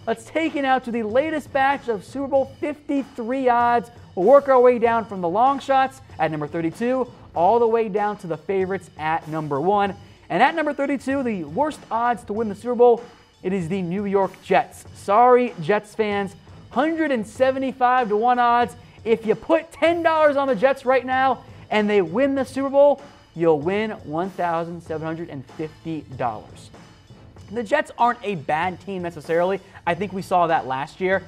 Let's take it now to the latest batch of Super Bowl 53 odds. We'll work our way down from the long shots at number 32 all the way down to the favorites at number 1. And at number 32, the worst odds to win the Super Bowl, it is the New York Jets. Sorry, Jets fans, 175 to 1 odds. If you put $10 on the Jets right now and they win the Super Bowl, you'll win $1,750. The Jets aren't a bad team necessarily. I think we saw that last year.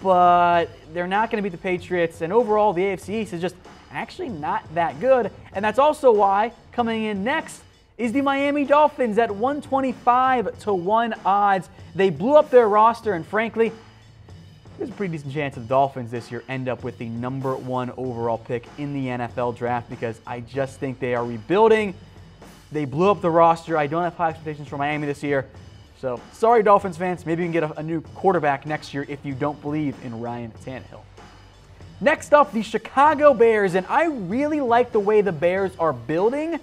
But they're not going to beat the Patriots. And overall, the AFC East is just actually not that good. And that's also why coming in next is the Miami Dolphins at 125 to 1 odds. They blew up their roster, and frankly, there's a pretty decent chance that the Dolphins this year end up with the number 1 overall pick in the NFL draft because I just think they are rebuilding. They blew up the roster. I don't have high expectations for Miami this year. So, sorry, Dolphins fans. Maybe you can get a new quarterback next year if you don't believe in Ryan Tannehill. Next up, the Chicago Bears. And I really like the way the Bears are building,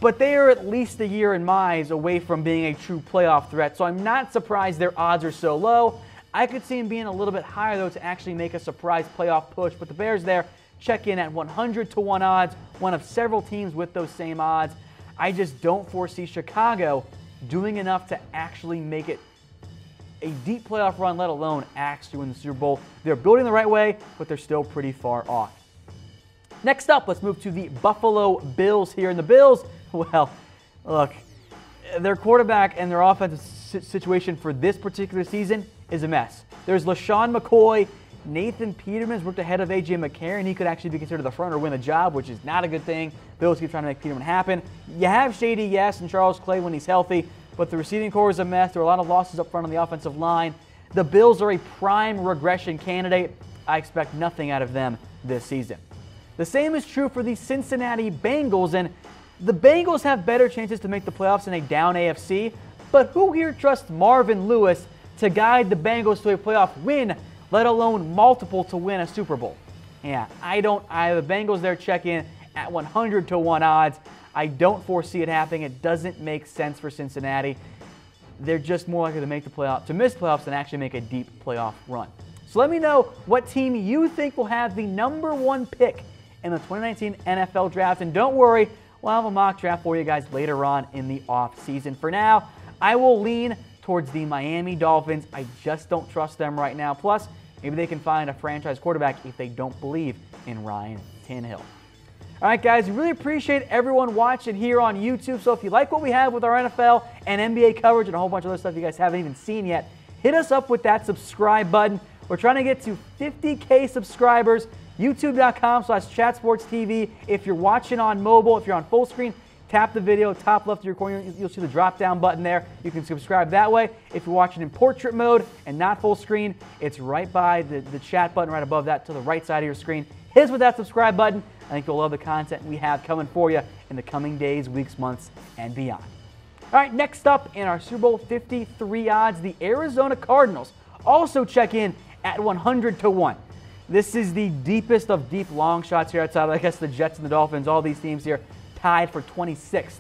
but they are at least a year and miles away from being a true playoff threat. So I'm not surprised their odds are so low. I could see them being a little bit higher, though, to actually make a surprise playoff push. But the Bears there check in at 100 to 1 odds, one of several teams with those same odds. I just don't foresee Chicago doing enough to actually make it a deep playoff run, let alone actually win the Super Bowl. They're building the right way, but they're still pretty far off. Next up, let's move to the Buffalo Bills here. And the Bills, well, look, their quarterback and their offensive situation for this particular season is a mess. There's LaShawn McCoy. Nathan Peterman's worked ahead of A.J. McCarron. He could actually be considered the front or win the job, which is not a good thing. Bills keep trying to make Peterman happen. You have Shady, yes, and Charles Clay when he's healthy, but the receiving core is a mess. There are a lot of losses up front on the offensive line. The Bills are a prime regression candidate. I expect nothing out of them this season. The same is true for the Cincinnati Bengals, and the Bengals have better chances to make the playoffs in a down AFC, but who here trusts Marvin Lewis to guide the Bengals to a playoff win, let alone multiple to win a Super Bowl? Yeah, I don't. The Bengals there check in at 100 to 1 odds. I don't foresee it happening. It doesn't make sense for Cincinnati. They're just more likely to make the playoff, to miss playoffs than actually make a deep playoff run. So let me know what team you think will have the number 1 pick in the 2019 NFL Draft. And don't worry, we'll have a mock draft for you guys later on in the offseason. For now, I will lean towards the Miami Dolphins. I just don't trust them right now. Plus, maybe they can find a franchise quarterback if they don't believe in Ryan Tannehill. All right, guys, we really appreciate everyone watching here on YouTube. So if you like what we have with our NFL and NBA coverage and a whole bunch of other stuff you guys haven't even seen yet, hit us up with that subscribe button. We're trying to get to 50K subscribers. YouTube.com/ChatSportsTV. If you're watching on mobile, if you're on full screen, tap the video, top left of your corner, you'll see the drop-down button there. You can subscribe that way. If you're watching in portrait mode and not full screen, it's right by the chat button right above that to the right side of your screen. Hit us with that subscribe button. I think you'll love the content we have coming for you in the coming days, weeks, months, and beyond. All right, next up in our Super Bowl 53 odds, the Arizona Cardinals also check in at 100 to 1. This is the deepest of deep long shots here outside of, I guess, the Jets and the Dolphins. All these teams here tied for 26th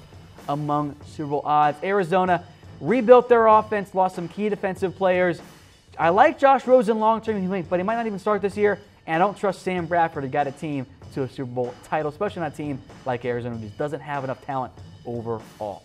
among Super Bowl odds. Arizona rebuilt their offense, lost some key defensive players. I like Josh Rosen long-term, but he might not even start this year. And I don't trust Sam Bradford to guide a team to a Super Bowl title, especially on a team like Arizona, who just doesn't have enough talent overall.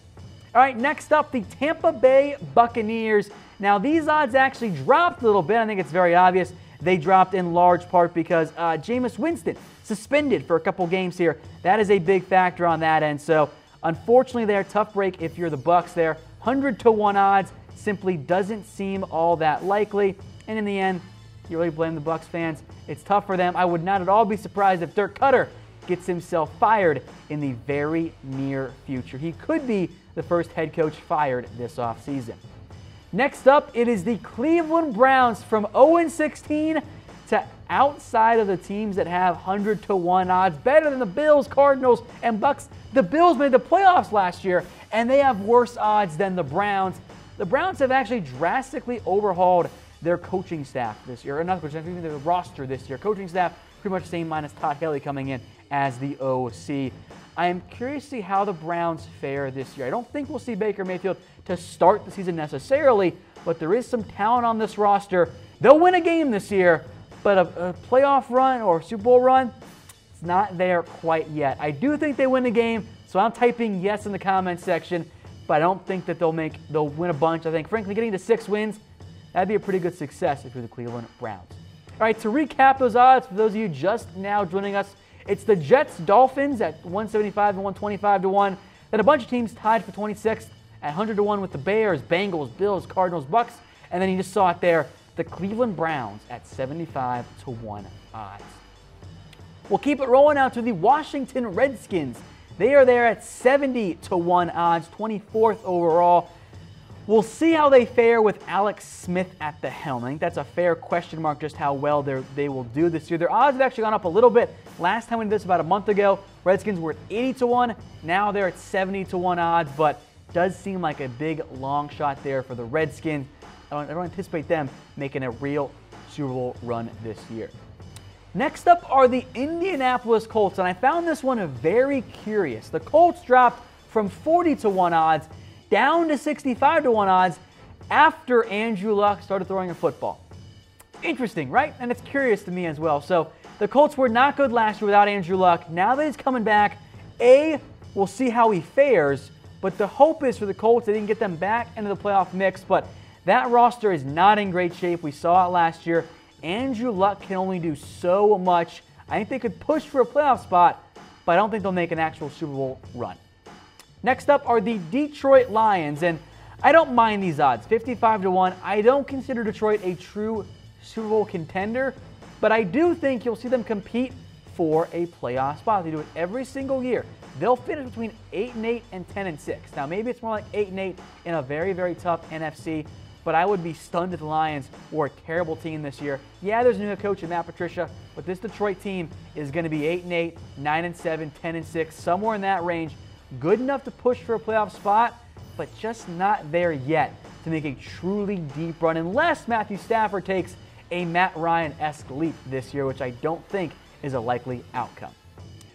All right, next up, the Tampa Bay Buccaneers. Now, these odds actually dropped a little bit. I think it's very obvious. They dropped in large part because Jameis Winston suspended for a couple games here. That is a big factor on that end. So, unfortunately, they're a tough break if you're the Bucs there. 100 to 1 odds simply doesn't seem all that likely. And in the end, you really blame the Bucs fans. It's tough for them. I would not at all be surprised if Dirk Cutter gets himself fired in the very near future. He could be the first head coach fired this offseason. Next up, it is the Cleveland Browns from 0-16 to outside of the teams that have 100 to 1 odds. Better than the Bills, Cardinals, and Bucs. The Bills made the playoffs last year, and they have worse odds than the Browns. The Browns have actually drastically overhauled their coaching staff this year, or not coaching staff, even their roster this year. Coaching staff pretty much the same minus Todd Haley coming in as the OC. I am curious to see how the Browns fare this year. I don't think we'll see Baker Mayfield to start the season necessarily, but there is some talent on this roster. They'll win a game this year, but a playoff run or Super Bowl run, it's not there quite yet. I do think they win the game, so I'm typing yes in the comments section, but I don't think that they'll win a bunch. I think, frankly, getting to 6 wins, that'd be a pretty good success if you're the Cleveland Browns. All right, to recap those odds, for those of you just now joining us, it's the Jets-Dolphins at 175 and 125 to 1. Then a bunch of teams tied for 26th at 100 to 1 with the Bears, Bengals, Bills, Cardinals, Bucks. And then you just saw it there, the Cleveland Browns at 75 to 1 odds. We'll keep it rolling out to the Washington Redskins. They are there at 70 to 1 odds, 24th overall. We'll see how they fare with Alex Smith at the helm. I think that's a fair question mark, just how well they will do this year. Their odds have actually gone up a little bit. Last time we did this about a month ago, Redskins were at 80 to 1. Now they're at 70 to 1 odds, but does seem like a big long shot there for the Redskins. I don't anticipate them making a real Super Bowl run this year. Next up are the Indianapolis Colts, and I found this one very curious. The Colts dropped from 40 to 1 odds down to 65 to 1 odds after Andrew Luck started throwing a football. Interesting, right? And it's curious to me as well. So the Colts were not good last year without Andrew Luck. Now that he's coming back, we'll see how he fares, but the hope is for the Colts that they can get them back into the playoff mix, but that roster is not in great shape. We saw it last year. Andrew Luck can only do so much. I think they could push for a playoff spot, but I don't think they'll make an actual Super Bowl run. Next up are the Detroit Lions, and I don't mind these odds, 55 to 1. I don't consider Detroit a true Super Bowl contender, but I do think you'll see them compete for a playoff spot. They do it every single year. They'll finish between 8-8 and 10-6. Now, maybe it's more like 8-8 in a very, very tough NFC, but I would be stunned if the Lions were a terrible team this year. Yeah, there's a new head coach in Matt Patricia, but this Detroit team is going to be 8-8, 9-7, 10-6, somewhere in that range. Good enough to push for a playoff spot, but just not there yet to make a truly deep run, unless Matthew Stafford takes a Matt Ryan-esque leap this year, which I don't think is a likely outcome.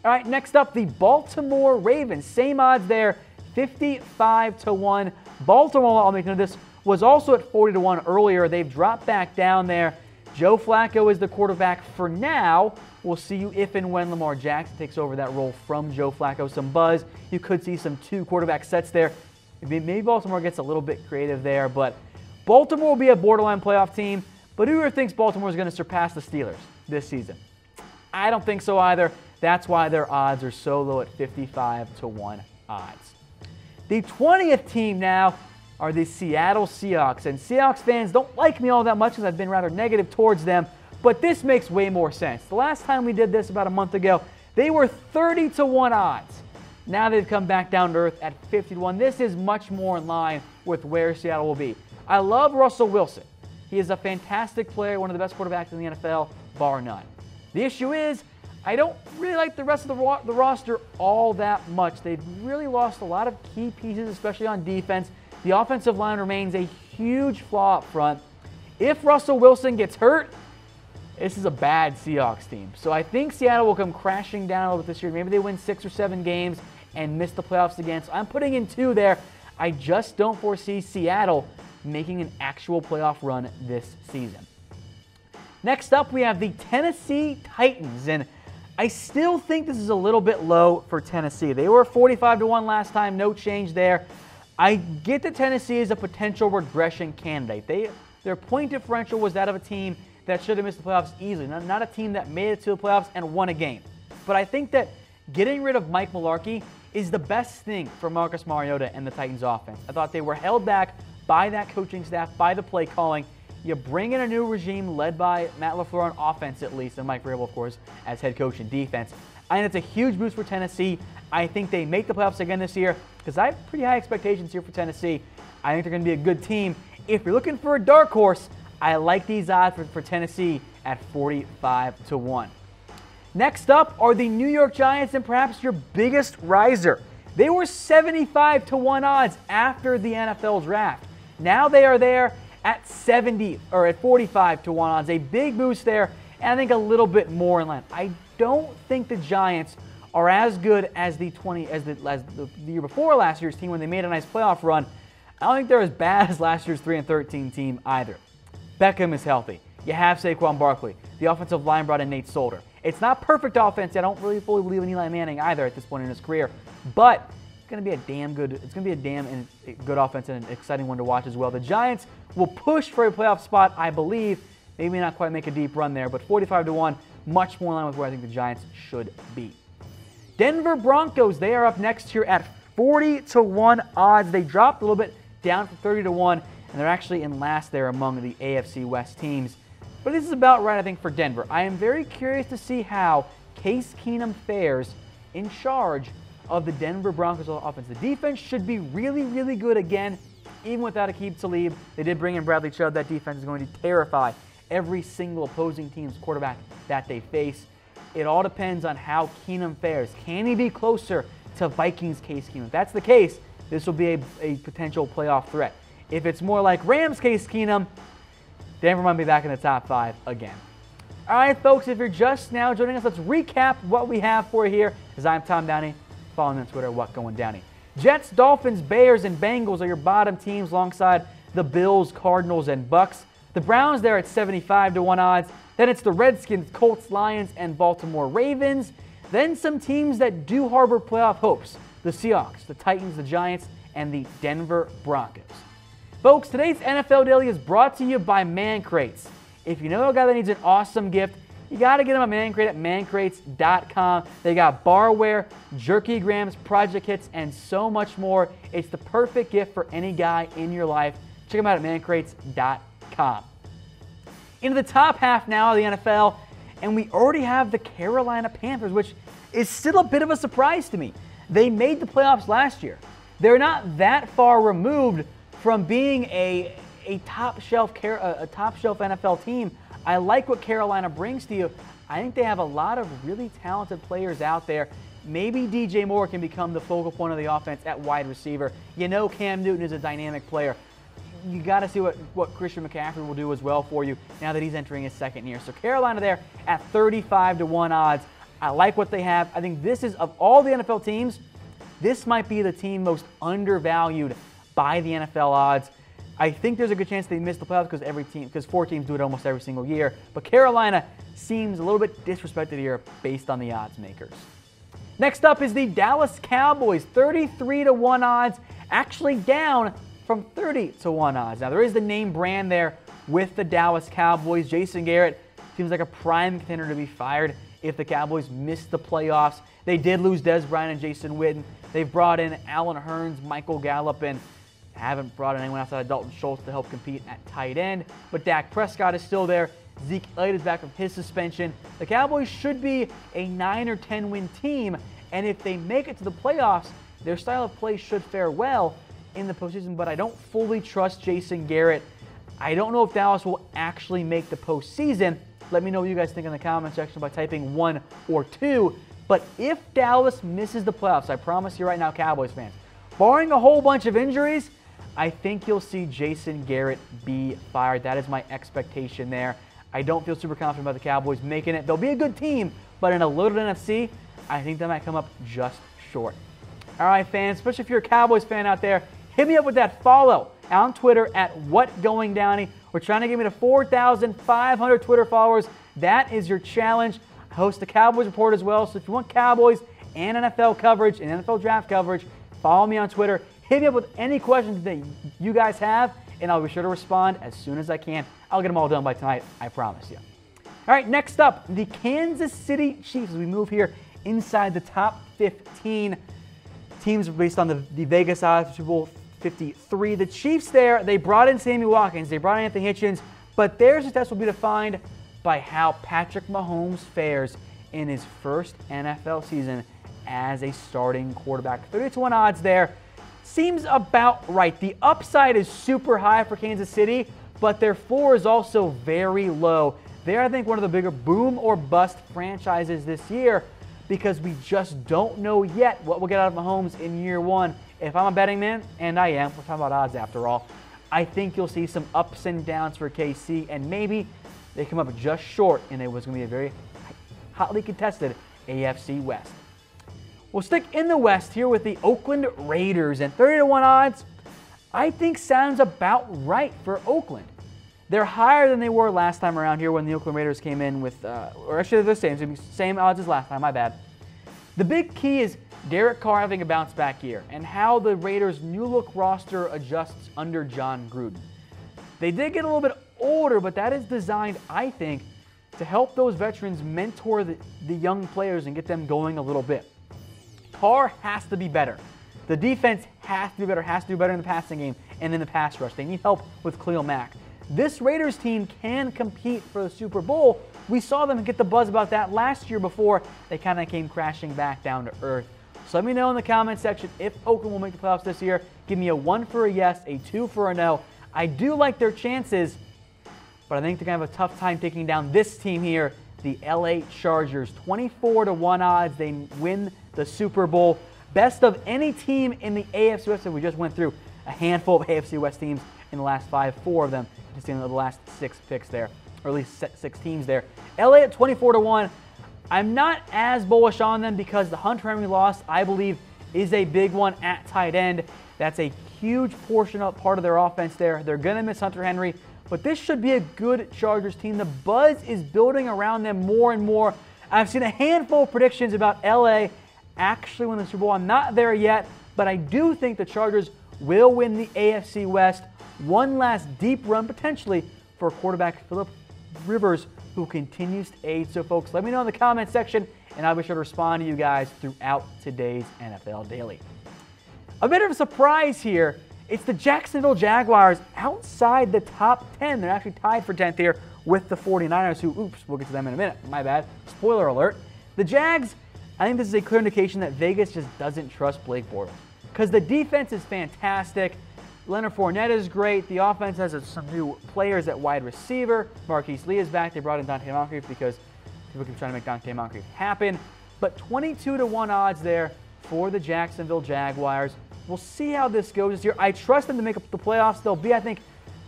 All right, next up, the Baltimore Ravens. Same odds there, 55 to 1. Baltimore, I'll make note of this, was also at 40 to 1 earlier. They've dropped back down there. Joe Flacco is the quarterback for now. We'll see you if and when Lamar Jackson takes over that role from Joe Flacco. Some buzz. You could see some 2 quarterback sets there. Maybe Baltimore gets a little bit creative there, but Baltimore will be a borderline playoff team. But who thinks Baltimore is going to surpass the Steelers this season? I don't think so either. That's why their odds are so low at 55 to 1 odds. The 20th team now are the Seattle Seahawks. And Seahawks fans don't like me all that much because I've been rather negative towards them, but this makes way more sense. The last time we did this about a month ago, they were 30 to 1 odds. Now they've come back down to earth at 50 to 1. This is much more in line with where Seattle will be. I love Russell Wilson. He is a fantastic player, one of the best quarterbacks in the NFL, bar none. The issue is, I don't really like the rest of the roster all that much. They've really lost a lot of key pieces, especially on defense. The offensive line remains a huge flaw up front. If Russell Wilson gets hurt, this is a bad Seahawks team. So I think Seattle will come crashing down a little bit this year. Maybe they win 6 or 7 games and miss the playoffs again. So I'm putting in 2 there. I just don't foresee Seattle making an actual playoff run this season. Next up, we have the Tennessee Titans. And I still think this is a little bit low for Tennessee. They were 45 to 1 last time, no change there. I get that Tennessee is a potential regression candidate. Their point differential was that of a team that should have missed the playoffs easily, not a team that made it to the playoffs and won a game. But I think that getting rid of Mike Mularkey is the best thing for Marcus Mariota and the Titans offense. I thought they were held back by that coaching staff, by the play calling. You bring in a new regime led by Matt LaFleur on offense at least, and Mike Vrabel, of course, as head coach in defense. I think it's a huge boost for Tennessee. I think they make the playoffs again this year because I have pretty high expectations here for Tennessee. I think they're going to be a good team. If you're looking for a dark horse, I like these odds for Tennessee at 45 to 1. Next up are the New York Giants and perhaps your biggest riser. They were 75 to 1 odds after the NFL draft. Now they are there at 45 to 1 odds. A big boost there, and I think a little bit more in line. I don't think the Giants are as good as the year before last year's team when they made a nice playoff run. I don't think they're as bad as last year's 3-13 team either. Beckham is healthy. You have Saquon Barkley. The offensive line brought in Nate Solder. It's not perfect offense. I don't really fully believe in Eli Manning either at this point in his career, but it's going to be a damn good offense and an exciting one to watch as well. The Giants will push for a playoff spot, I believe. Maybe not quite make a deep run there, but 45-1, much more in line with where I think the Giants should be. Denver Broncos, they are up next here at 40-1 odds. They dropped a little bit down from 30-1, and they're actually in last there among the AFC West teams. But this is about right, I think, for Denver. I am very curious to see how Case Keenum fares in charge of the Denver Broncos offense. The defense should be really, really good again, even without Aqib Talib. They did bring in Bradley Chubb. That defense is going to terrify every single opposing team's quarterback that they face. It all depends on how Keenum fares. Can he be closer to Vikings Case Keenum? If that's the case, this will be a potential playoff threat. If it's more like Rams Case Keenum, Denver might be back in the top 5 again. All right, folks, if you're just now joining us, let's recap what we have for you here. As I'm Tom Downey, follow me on Twitter, What Going Downey. Jets, Dolphins, Bears, and Bengals are your bottom teams alongside the Bills, Cardinals, and Bucks. The Browns there at 75-1 odds. Then it's the Redskins, Colts, Lions, and Baltimore Ravens. Then some teams that do harbor playoff hopes. The Seahawks, the Titans, the Giants, and the Denver Broncos. Folks, today's NFL Daily is brought to you by Man Crates. If you know a guy that needs an awesome gift, you got to get him a Man Crate at mancrates.com. They got barware, jerky grams, project kits, and so much more. It's the perfect gift for any guy in your life. Check them out at mancrates.com. Into the top half now of the NFL, and we already have the Carolina Panthers, which is still a bit of a surprise to me. They made the playoffs last year. They're not that far removed from being a top shelf NFL team. I like what Carolina brings to you. I think they have a lot of really talented players out there. Maybe DJ Moore can become the focal point of the offense at wide receiver. You know Cam Newton is a dynamic player. You got to see what Christian McCaffrey will do as well for you now that he's entering his second year. So Carolina there at 35-1 odds. I like what they have. I think this is, of all the NFL teams, this might be the team most undervalued by the NFL odds. I think there's a good chance they miss the playoffs because 4 teams do it almost every single year. But Carolina seems a little bit disrespected here based on the odds makers. Next up is the Dallas Cowboys, 33-1 odds, actually down from 30-1 odds. Now there is the name brand there with the Dallas Cowboys. Jason Garrett seems like a prime contender to be fired if the Cowboys miss the playoffs. They did lose Dez Bryant and Jason Witten. They've brought in Alan Hearns, Michael Gallup, and haven't brought in anyone outside of Dalton Schultz to help compete at tight end. But Dak Prescott is still there. Zeke Elliott is back from his suspension. The Cowboys should be a 9 or 10 win team, and if they make it to the playoffs, their style of play should fare well in the postseason, but I don't fully trust Jason Garrett. I don't know if Dallas will actually make the postseason. Let me know what you guys think in the comment section by typing 1 or 2. But if Dallas misses the playoffs, I promise you right now, Cowboys fans, barring a whole bunch of injuries, I think you'll see Jason Garrett be fired. That is my expectation there. I don't feel super confident about the Cowboys making it. They'll be a good team, but in a loaded NFC, I think they might come up just short. All right, fans, especially if you're a Cowboys fan out there, hit me up with that follow on Twitter at WhatGoingDowney. We're trying to get me to 4,500 Twitter followers. That is your challenge. I host the Cowboys Report as well, so if you want Cowboys and NFL coverage and NFL draft coverage, follow me on Twitter. Hit me up with any questions that you guys have, and I'll be sure to respond as soon as I can. I'll get them all done by tonight, I promise you. All right, next up, the Kansas City Chiefs. As we move here inside the top 15 teams based on the Vegas odds, Super Bowl 53. The Chiefs there, they brought in Sammy Watkins, they brought in Anthony Hitchens, but their success will be defined by how Patrick Mahomes fares in his first NFL season as a starting quarterback. 30-1 odds there. Seems about right. The upside is super high for Kansas City, but their floor is also very low. They're, I think, one of the bigger boom or bust franchises this year because we just don't know yet what we'll get out of Mahomes in year one. If I'm a betting man, and I am, we're talking about odds after all, I think you'll see some ups and downs for KC, and maybe they come up just short, and it was going to be a very hotly contested AFC West. We'll stick in the West here with the Oakland Raiders, and 30-1 odds. I think sounds about right for Oakland. They're higher than they were last time around here when the Oakland Raiders came in with, or actually they're the same odds as last time, my bad. The big key is Derek Carr having a bounce back year and how the Raiders' new look roster adjusts under John Gruden. They did get a little bit older, but that is designed, I think, to help those veterans mentor the young players and get them going a little bit. Carr has to be better. The defense has to be better in the passing game and in the pass rush. They need help with Khalil Mack. This Raiders team can compete for the Super Bowl. We saw them get the buzz about that last year before they kind of came crashing back down to earth. So let me know in the comment section if Oakland will make the playoffs this year. Give me a 1 for a yes, a 2 for a no. I do like their chances, but I think they're going to have a tough time taking down this team here, the LA Chargers. 24-1 odds. They win the Super Bowl. Best of any team in the AFC West that we just went through. A handful of AFC West teams in the last 5, 4 of them just in the last 6 picks there, or at least 6 teams there. LA at 24-1. I'm not as bullish on them because the Hunter Henry loss, I believe, is a big one at tight end. That's a huge portion of part of their offense there. They're going to miss Hunter Henry, but this should be a good Chargers team. The buzz is building around them more and more. I've seen a handful of predictions about LA actually win the Super Bowl. I'm not there yet, but I do think the Chargers will win the AFC West. One last deep run potentially for quarterback Phillip Rivers, who continues to age. So folks, let me know in the comment section, and I'll be sure to respond to you guys throughout today's NFL Daily. A bit of a surprise here. It's the Jacksonville Jaguars outside the top 10. They're actually tied for 10th here with the 49ers, who, oops, we'll get to them in a minute. My bad. Spoiler alert. The Jags, I think this is a clear indication that Vegas just doesn't trust Blake Bortles, because the defense is fantastic. Leonard Fournette is great. The offense has some new players at wide receiver. Marquise Lee is back. They brought in Dante Moncrief because people keep trying to make Dante Moncrief happen. But 22-1 odds there for the Jacksonville Jaguars. We'll see how this goes this year. I trust them to make up the playoffs. They'll be, I think,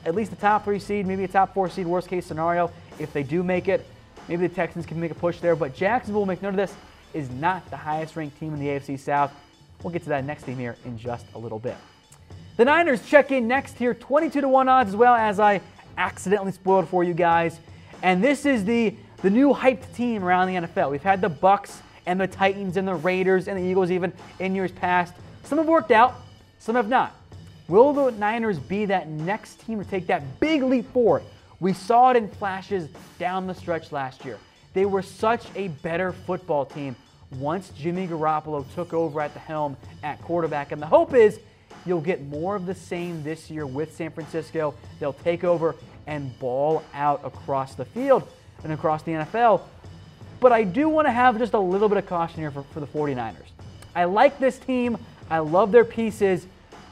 at least a top 3 seed, maybe a top 4 seed, worst case scenario. If they do make it, maybe the Texans can make a push there. But Jacksonville, make note of this, is not the highest ranked team in the AFC South. We'll get to that next team here in just a little bit. The Niners check in next here, 22-1 odds as well, as I accidentally spoiled for you guys. And this is the new hyped team around the NFL. We've had the Bucs and the Titans and the Raiders and the Eagles even in years past. Some have worked out, some have not. Will the Niners be that next team to take that big leap forward? We saw it in flashes down the stretch last year. They were such a better football team once Jimmy Garoppolo took over at the helm at quarterback. And the hope is you'll get more of the same this year with San Francisco. They'll take over and ball out across the field and across the NFL. But I do want to have just a little bit of caution here for the 49ers. I like this team. I love their pieces,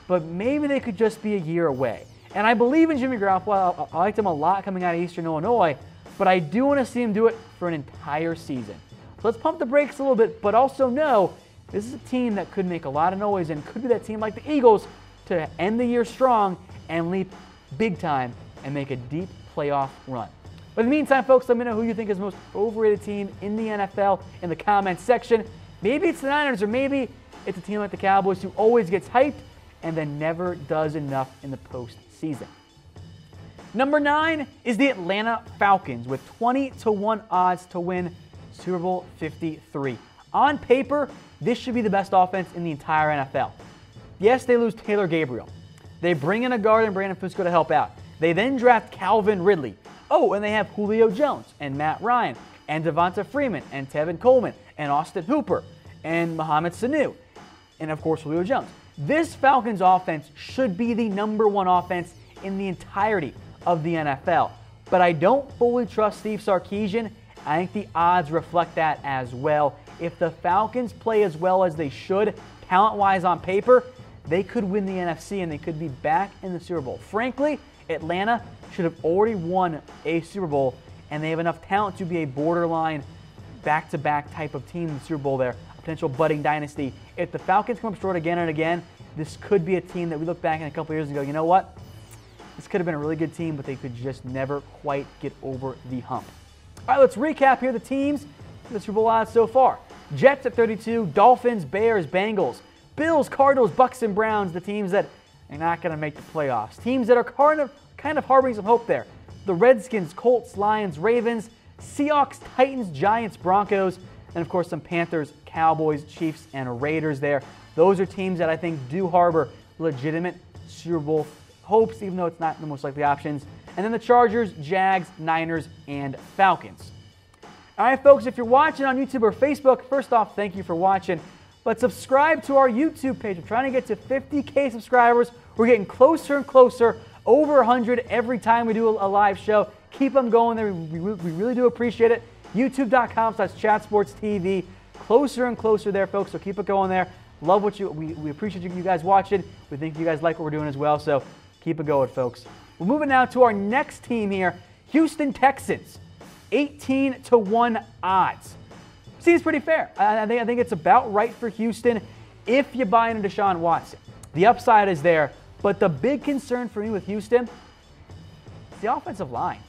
but maybe they could just be a year away. And I believe in Jimmy Garoppolo. I liked him a lot coming out of Eastern Illinois, but I do want to see him do it for an entire season. So let's pump the brakes a little bit, but also know this is a team that could make a lot of noise and could be that team like the Eagles to end the year strong and leap big time and make a deep playoff run. But in the meantime, folks, let me know who you think is the most overrated team in the NFL in the comments section. Maybe it's the Niners, or maybe it's a team like the Cowboys who always gets hyped and then never does enough in the postseason. Number 9 is the Atlanta Falcons with 20-1 odds to win Super Bowl 53. On paper, this should be the best offense in the entire NFL. Yes, they lose Taylor Gabriel. They bring in a guard and Brandon Fusco to help out. They then draft Calvin Ridley. Oh, and they have Julio Jones and Matt Ryan and Devonta Freeman and Tevin Coleman and Austin Hooper and Mohamed Sanu and, of course, Julio Jones. This Falcons offense should be the number 1 offense in the entirety of the NFL. But I don't fully trust Steve Sarkisian. I think the odds reflect that as well. If the Falcons play as well as they should, talent-wise on paper, they could win the NFC and they could be back in the Super Bowl. Frankly, Atlanta should have already won a Super Bowl, and they have enough talent to be a borderline back-to-back type of team in the Super Bowl there, a potential budding dynasty. If the Falcons come up short again and again, this could be a team that we look back in a couple years and go, you know what? This could have been a really good team, but they could just never quite get over the hump. All right, let's recap here the teams for the Super Bowl odds so far. Jets at 32, Dolphins, Bears, Bengals, Bills, Cardinals, Bucs, and Browns, the teams that They're not going to make the playoffs. Teams that are kind of harboring some hope there. The Redskins, Colts, Lions, Ravens, Seahawks, Titans, Giants, Broncos, and of course some Panthers, Cowboys, Chiefs, and Raiders there. Those are teams that I think do harbor legitimate Super Bowl hopes, even though it's not the most likely options. And then the Chargers, Jags, Niners, and Falcons. All right, folks, if you're watching on YouTube or Facebook, first off, thank you for watching. But subscribe to our YouTube page. We're trying to get to 50K subscribers. We're getting closer and closer, over 100 every time we do a live show. Keep them going there. We really do appreciate it. YouTube.com/ChatSportsTV. Closer and closer there, folks, so keep it going there. Love what we appreciate you guys watching. We think you guys like what we're doing as well, so keep it going, folks. We're moving now to our next team here, Houston Texans. 18-1 odds. Seems pretty fair. I think it's about right for Houston if you buy into Deshaun Watson. The upside is there, but the big concern for me with Houston is the offensive line.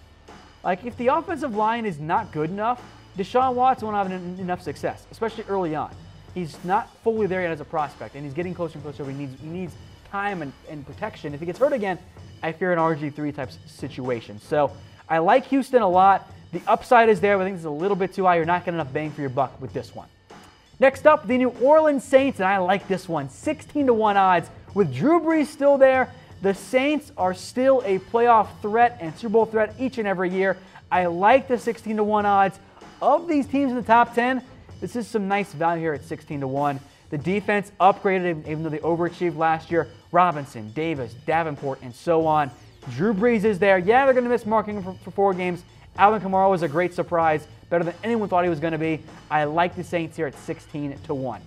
Like, if the offensive line is not good enough, Deshaun Watson won't have enough success, especially early on. He's not fully there yet as a prospect, and he's getting closer and closer. He needs time and protection. If he gets hurt again, I fear an RG3 type situation. So I like Houston a lot. The upside is there, but I think it's a little bit too high. You're not getting enough bang for your buck with this one. Next up, the New Orleans Saints, and I like this one. 16-1 odds. With Drew Brees still there, the Saints are still a playoff threat and Super Bowl threat each and every year. I like the 16-1 odds. Of these teams in the top 10, this is some nice value here at 16-1. The defense upgraded, even though they overachieved last year. Robinson, Davis, Davenport, and so on. Drew Brees is there. Yeah, they're going to miss marking for 4 games. Alvin Kamara was a great surprise, better than anyone thought he was going to be. I like the Saints here at 16-1.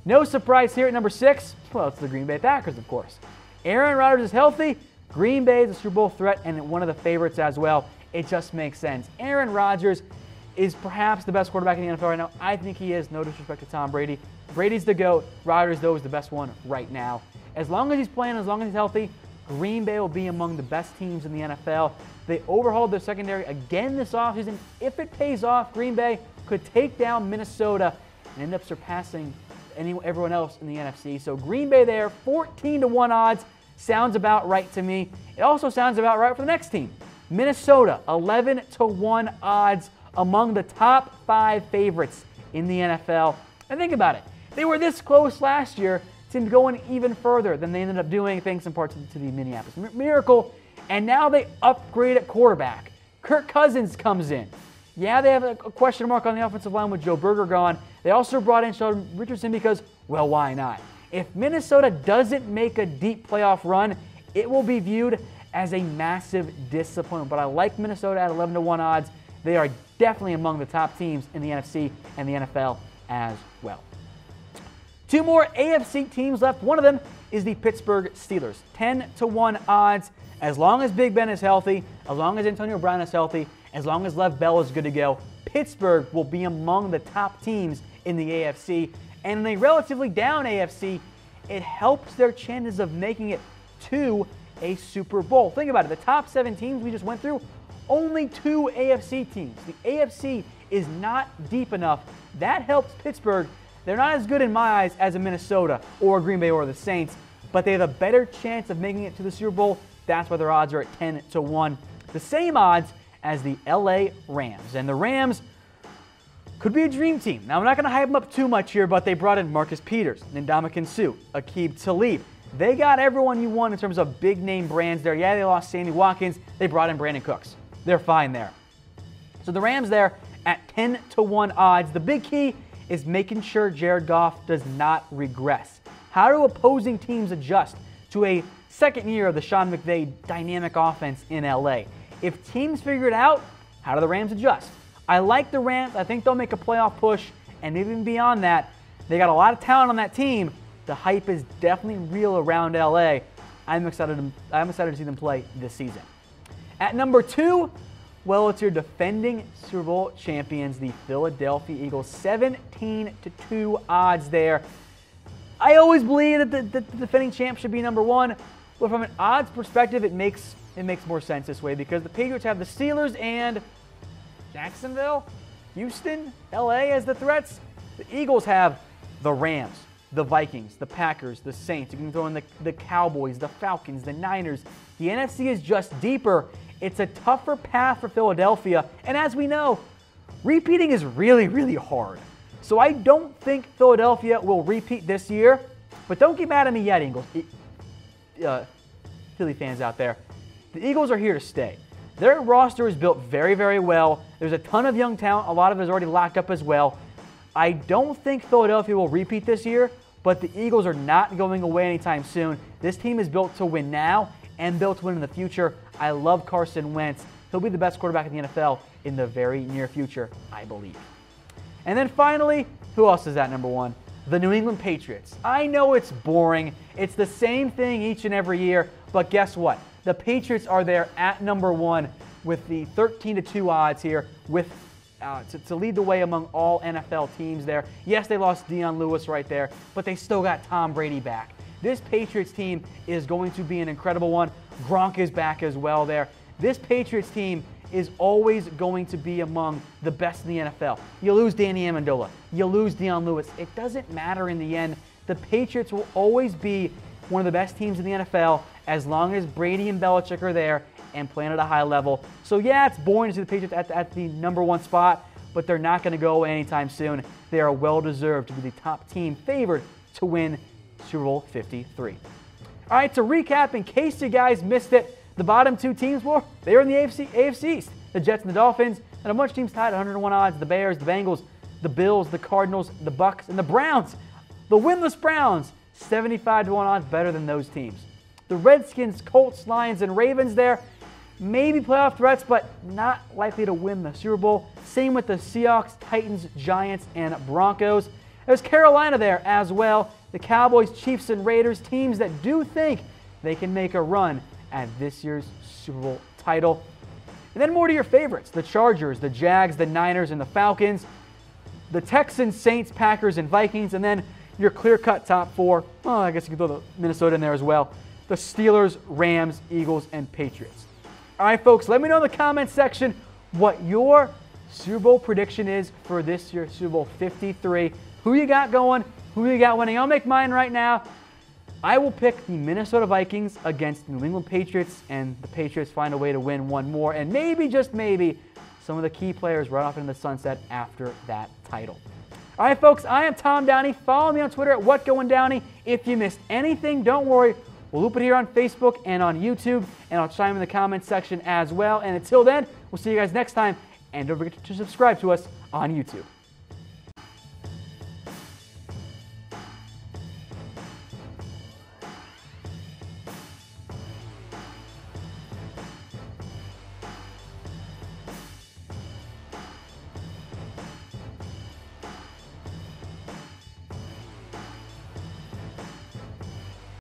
No surprise here at number 6. Well, it's the Green Bay Packers, of course. Aaron Rodgers is healthy. Green Bay is a Super Bowl threat and one of the favorites as well. It just makes sense. Aaron Rodgers is perhaps the best quarterback in the NFL right now. I think he is. No disrespect to Tom Brady. Brady's the GOAT. Rodgers, though, is the best one right now. As long as he's playing, as long as he's healthy, Green Bay will be among the best teams in the NFL. They overhauled their secondary again this offseason. If it pays off, Green Bay could take down Minnesota and end up surpassing everyone else in the NFC. So Green Bay there, 14-1 odds. Sounds about right to me. It also sounds about right for the next team. Minnesota, 11-1 odds, among the top 5 favorites in the NFL. And think about it. They were this close last year to going even further than they ended up doing, thanks in part to the Minneapolis Miracle. And now they upgrade at quarterback. Kirk Cousins comes in. Yeah, they have a question mark on the offensive line with Joe Burger gone. They also brought in Sheldon Richardson because, well, why not? If Minnesota doesn't make a deep playoff run, it will be viewed as a massive disappointment. But I like Minnesota at 11-1 odds. They are definitely among the top teams in the NFC and the NFL as well. 2 more AFC teams left. One of them is the Pittsburgh Steelers. 10-1 odds. As long as Big Ben is healthy, as long as Antonio Brown is healthy, as long as Lev Bell is good to go, Pittsburgh will be among the top teams in the AFC. And in a relatively down AFC, it helps their chances of making it to a Super Bowl. Think about it. The top 7 teams we just went through, only 2 AFC teams. The AFC is not deep enough. That helps Pittsburgh. They're not as good in my eyes as a Minnesota or Green Bay or the Saints, but they have a better chance of making it to the Super Bowl. That's why their odds are at 10-1. The same odds as the LA Rams. And the Rams could be a dream team. Now, I'm not going to hype them up too much here, but they brought in Marcus Peters, Ndamukong Suh, Aqib Talib. They got everyone you want in terms of big-name brands there. Yeah, they lost Sammy Watkins. They brought in Brandon Cooks. They're fine there. So the Rams there at 10-1 odds. The big key is making sure Jared Goff does not regress. How do opposing teams adjust to a second year of the Sean McVay dynamic offense in LA? If teams figure it out, how do the Rams adjust? I like the Rams. I think they'll make a playoff push, and even beyond that, they got a lot of talent on that team. The hype is definitely real around LA. I'm excited to see them play this season. At number 2, well, it's your defending Super Bowl champions, the Philadelphia Eagles. 17-2 odds there. I always believe that the defending champ should be number 1, but from an odds perspective, it makes more sense this way because the Patriots have the Steelers and Jacksonville, Houston, LA as the threats. The Eagles have the Rams, the Vikings, the Packers, the Saints. You can throw in the Cowboys, the Falcons, the Niners. The NFC is just deeper. It's a tougher path for Philadelphia. And as we know, repeating is really, really hard. So I don't think Philadelphia will repeat this year. But don't get mad at me yet, Eagles. Philly fans out there. The Eagles are here to stay. Their roster is built very, very well. There's a ton of young talent. A lot of it is already locked up as well. I don't think Philadelphia will repeat this year, but the Eagles are not going away anytime soon. This team is built to win now and built to win in the future. I love Carson Wentz. He'll be the best quarterback in the NFL in the very near future, I believe. And then finally, who else is at number one? The New England Patriots. I know it's boring. It's the same thing each and every year, but guess what? The Patriots are there at number one with the 13-2 odds here with to lead the way among all NFL teams there. Yes, they lost Deion Lewis right there, but they still got Tom Brady back. This Patriots team is going to be an incredible one. Gronk is back as well there. This Patriots team is always going to be among the best in the NFL. You lose Danny Amendola, you lose Deion Lewis. It doesn't matter in the end. The Patriots will always be one of the best teams in the NFL as long as Brady and Belichick are there and playing at a high level. So yeah, it's boring to see the Patriots at the number one spot, but they're not going to go away anytime soon. They are well-deserved to be the top team favored to win Super Bowl 53. All right, to recap, in case you guys missed it, the bottom two teams were, they were in the AFC East. The Jets and the Dolphins, and a bunch of teams tied at 101 odds. The Bears, the Bengals, the Bills, the Cardinals, the Bucks, and the Browns. The winless Browns, 75-1 odds, better than those teams. The Redskins, Colts, Lions, and Ravens there, maybe playoff threats, but not likely to win the Super Bowl. Same with the Seahawks, Titans, Giants, and Broncos. There's Carolina there as well. The Cowboys, Chiefs, and Raiders, teams that do think they can make a run at this year's Super Bowl title. And then more to your favorites, the Chargers, the Jags, the Niners, and the Falcons, the Texans, Saints, Packers, and Vikings, and then your clear-cut top four. Oh, I guess you can throw the Minnesota in there as well. The Steelers, Rams, Eagles, and Patriots. All right, folks, let me know in the comments section what your Super Bowl prediction is for this year's Super Bowl 53. Who you got going? Who you got winning? I'll make mine right now. I will pick the Minnesota Vikings against the New England Patriots, and the Patriots find a way to win one more, and maybe, just maybe, some of the key players run off into the sunset after that title. All right, folks, I am Tom Downey. Follow me on Twitter at WhatGoingDowney. If you missed anything, don't worry. We'll loop it here on Facebook and on YouTube, and I'll chime in the comments section as well. And until then, we'll see you guys next time, and don't forget to subscribe to us on YouTube.